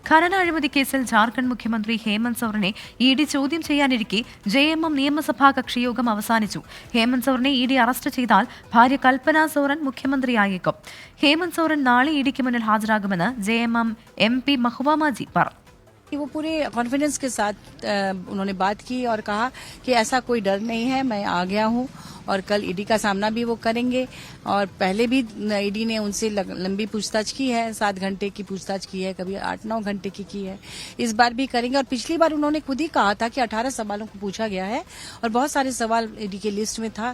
ഖനന അഴിമതി കേസിൽ ജാർഖണ്ഡ് മുഖ്യമന്ത്രി ഹേമന്ത് സോറനെ ഇഡി ചോദ്യം ചെയ്യാനിരിക്കെ ജെഎംഎം നിയമസഭാ കക്ഷിയോഗം അവസാനിച്ചു. ഹേമന്ത് സോറനെ ഇഡി അറസ്റ്റ് ചെയ്താൽ ഭാര്യ കൽപ്പന സോറൻ മുഖ്യമന്ത്രിയായേക്കും. ഹേമന്ത് സോറൻ നാളെ ഇഡിക്ക് മുന്നിൽ ഹാജരാകുമെന്ന് ജെഎംഎം എംപി മഹുവ മാജി പറഞ്ഞു. वो पूरे कॉन्फिडेंस के साथ उन्होंने बात की और कहा कि ऐसा कोई डर नहीं है, मैं आ गया हूं और कल ईडी का सामना भी वो करेंगे। और पहले भी ईडी ने उनसे लंबी पूछताछ की है, 7 घंटे की पूछताछ की है, कभी 8-9 घंटे की है, इस बार भी करेंगे। और पिछली बार उन्होंने खुद ही कहा था कि 18 सवालों को पूछा गया है और बहुत सारे सवाल ईडी के लिस्ट में था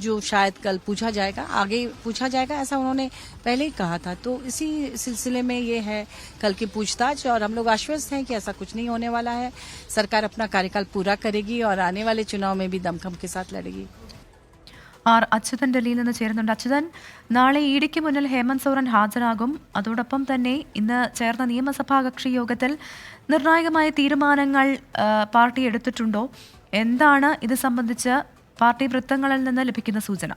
जो शायद कल पूछा जाएगा, आगे पूछा जाएगा, ऐसा उन्होंने पहले ही कहा था। तो इसी सिलसिले में ये है कल की पूछताछ और हम लोग आश्वस्त हैं कि ऐसा कुछ नहीं होने वाला है। सरकार अपना कार्यकाल पूरा करेगी और आने वाले चुनाव में भी दमखम के साथ लड़ेगी। ആർ അച്യുതൻ ഡൽഹിയിൽ നിന്ന് ചേരുന്നുണ്ട്. അച്യുതൻ, നാളെ ഇഡിക്ക് മുന്നിൽ ഹേമന്ത് സോറൻ ഹാജരാകും. അതോടൊപ്പം തന്നെ ഇന്ന് ചേർന്ന നിയമസഭാ കക്ഷി യോഗത്തിൽ നിർണായകമായ തീരുമാനങ്ങൾ പാർട്ടി എടുത്തിട്ടുണ്ടോ? എന്താണ് ഇത് സംബന്ധിച്ച് പാർട്ടി വൃത്തങ്ങളിൽ നിന്ന് ലഭിക്കുന്ന സൂചന?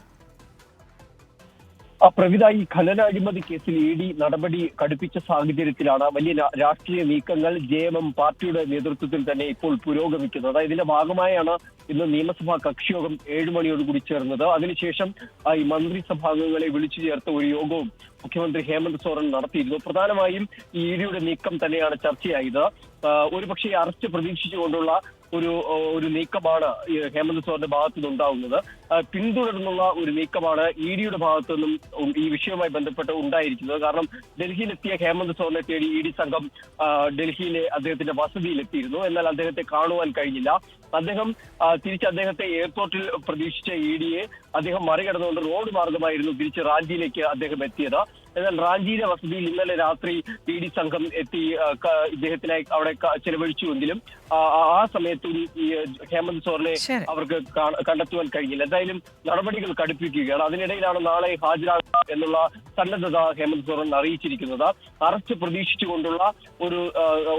പ്രവിധ, ഈ ഖനന അഴിമതി കേസിൽ ഇഡി നടപടി കടുപ്പിച്ച സാഹചര്യത്തിലാണ് വലിയ രാഷ്ട്രീയ നീക്കങ്ങൾ ജെഎംഎം പാർട്ടിയുടെ നേതൃത്വത്തിൽ തന്നെ ഇപ്പോൾ പുരോഗമിക്കുന്നത്. ഇതിന്റെ ഭാഗമായാണ് ഇന്ന് നിയമസഭാ കക്ഷിയോഗം 7 മണിയോടുകൂടി ചേർന്നത്. അതിനുശേഷം ഈ മന്ത്രിസഭാംഗങ്ങളെ വിളിച്ചു ചേർത്ത ഒരു യോഗവും മുഖ്യമന്ത്രി ഹേമന്ത് സോറൻ നടത്തിയിരുന്നു. പ്രധാനമായും ഈ ഇഡിയുടെ നീക്കം തന്നെയാണ് ചർച്ചയായത്. ഒരുപക്ഷെ അറസ്റ്റ് പ്രതീക്ഷിച്ചുകൊണ്ടുള്ള ഒരു നീക്കമാണ് ഹേമന്ത് സോറന്റെ ഭാഗത്തു നിന്നുണ്ടാവുന്നത്. പിന്തുടർന്നുള്ള ഒരു നീക്കമാണ് ഇഡിയുടെ ഭാഗത്തു നിന്നും ഈ വിഷയവുമായി ബന്ധപ്പെട്ട് ഉണ്ടായിരിക്കുന്നത്. കാരണം ഡൽഹിയിലെത്തിയ ഹേമന്ത് സോറനെ തേടി ഇഡി സംഘം ഡൽഹിയിലെ അദ്ദേഹത്തിന്റെ വസതിയിലെത്തിയിരുന്നു. എന്നാൽ അദ്ദേഹത്തെ കാണുവാൻ കഴിഞ്ഞില്ല. തിരിച്ച് അദ്ദേഹത്തെ എയർപോർട്ടിൽ പ്രതീക്ഷിച്ച ഇഡിയെ അദ്ദേഹം മറികടന്നുകൊണ്ട് റോഡ് മാർഗമായിരുന്നു തിരിച്ച് റാഞ്ചിയിലേക്ക് അദ്ദേഹം എത്തിയത്. എന്നാൽ റാഞ്ചിയിലെ വസതിയിൽ ഇന്നലെ രാത്രി ഇഡി സംഘം എത്തി ഇദ്ദേഹത്തിനായി അവിടെ ചെലവഴിച്ചുവെങ്കിലും ആ സമയത്തും ഈ ഹേമന്ത് സോറനെ അവർക്ക് കണ്ടെത്തുവാൻ കഴിഞ്ഞില്ല. എന്തായാലും നടപടികൾ കടുപ്പിക്കുകയാണ്. അതിനിടയിലാണ് നാളെ ഹാജരാകുക എന്നുള്ള സന്നദ്ധത ഹേമന്ത് സോറൻ അറിയിച്ചിരിക്കുന്നത്. അറസ്റ്റ് പ്രതീക്ഷിച്ചുകൊണ്ടുള്ള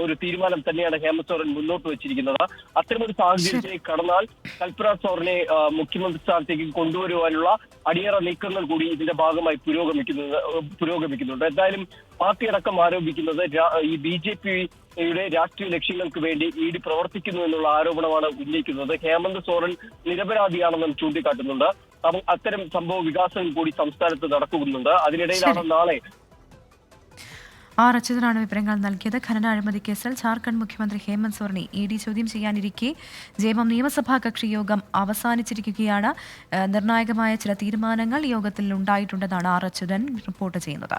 ഒരു തീരുമാനം തന്നെയാണ് ഹേമന്ത് സോറൻ മുന്നോട്ട് വെച്ചിരിക്കുന്നത്. അത്തരമൊരു സാഹചര്യത്തിലേക്ക് കടന്നാൽ കൽപ്പന സോറനെ മുഖ്യമന്ത്രി സ്ഥാനത്തേക്ക് കൊണ്ടുവരുവാനുള്ള അടിയറ നീക്കങ്ങൾ കൂടി ഇതിന്റെ ഭാഗമായി പുരോഗമിക്കുന്നുണ്ട്. എന്തായാലും പാർട്ടി അടക്കം ആരോപിക്കുന്നത് ഈ ബിജെപിയുടെ രാഷ്ട്രീയ ലക്ഷ്യങ്ങൾക്ക് വേണ്ടി ഇഡി പ്രവർത്തിക്കുന്നു എന്നുള്ള ആരോപണമാണ് ഉന്നയിക്കുന്നത്. ഹേമന്ത് സോറൻ നിരപരാധിയാണെന്നും ചൂണ്ടിക്കാട്ടുന്നുണ്ട്. അത്തരം സംഭവ വികാസങ്ങൾ കൂടി സംസ്ഥാനത്ത് നടക്കുന്നുണ്ട്. അതിനിടയിലാണ് നാളെ ആർ അച്യുതനാണ് വിവരങ്ങൾ നൽകിയത്. ഖനന അഴിമതി കേസിൽ ജാർഖണ്ഡ് മുഖ്യമന്ത്രി ഹേമന്ത് സോറനെ ഇഡി ചോദ്യം ചെയ്യാനിരിക്കെ ജെഎംഎം നിയമസഭാ കക്ഷി യോഗം അവസാനിച്ചിരിക്കുകയാണ്. നിർണായകമായ ചില തീരുമാനങ്ങൾ യോഗത്തിൽ ഉണ്ടായിട്ടുണ്ടെന്നാണ് ആർ അച്യുതൻ റിപ്പോർട്ട് ചെയ്യുന്നത്.